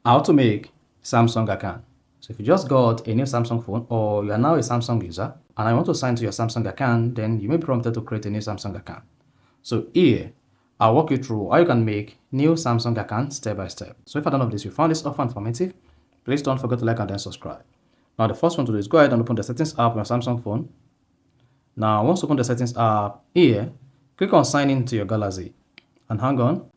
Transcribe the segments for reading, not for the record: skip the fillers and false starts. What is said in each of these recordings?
How to make Samsung account. So if you just got a new Samsung phone or you are now a Samsung user and I want to sign to your Samsung account, then you may be prompted to create a new Samsung account. So here, I'll walk you through how you can make new Samsung account step by step. So if at the end of this you found this offer informative, please don't forget to like and then subscribe. Now the first one to do is go ahead and open the settings app on your Samsung phone. Now once you open the settings app, here, click on sign in to your Galaxy and hang on.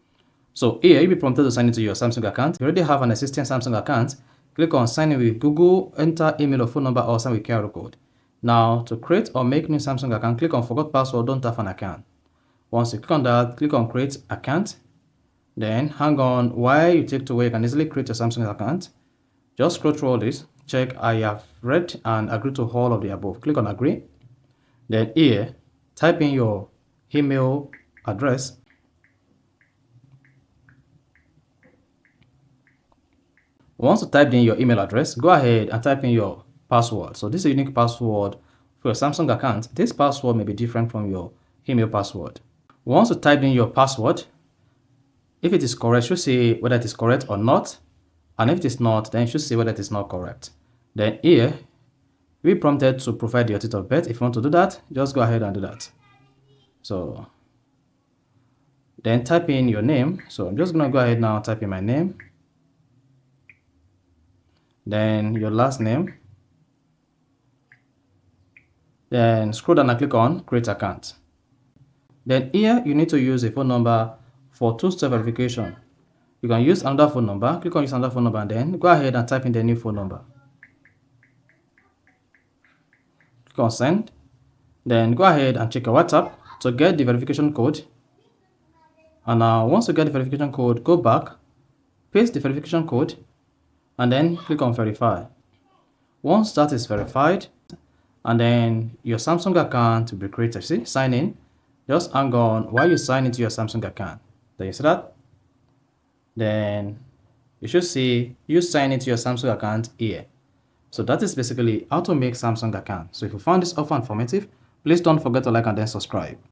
So here, you'll be prompted to sign into your Samsung account. If you already have an existing Samsung account, click on sign in with Google, enter email or phone number or sign with QR code. Now, to create or make new Samsung account, click on forgot password, don't have an account. Once you click on that, click on create account. Then hang on while you take to where you can easily create your Samsung account. Just scroll through all this, check I have read and agree to all of the above. Click on agree. Then here, type in your email address. Once you typed in your email address, go ahead and type in your password. So this is a unique password for your Samsung account. This password may be different from your email password. Once you typed in your password, if it is correct, you should say whether it is correct or not. And if it is not, then you should say whether it is not correct. Then here, you'll be prompted to provide your date of birth. If you want to do that, just go ahead and do that. So then type in your name. So I'm just going to go ahead now, type in my name. Then your last name, then scroll down and click on create account. Then here you need to use a phone number for two-step verification. You can use another phone number, click on use another phone number, and then go ahead and type in the new phone number. Click on send. Then go ahead and check your WhatsApp to get the verification code. And now once you get the verification code, go back, paste the verification code, and then click on verify. Once that is verified, and then your Samsung account will be created. See, sign in. Just hang on while you sign into your Samsung account. Then you see that? Then you should see you sign into your Samsung account here. So that is basically how to make Samsung account. So if you found this offer informative, please don't forget to like and then subscribe.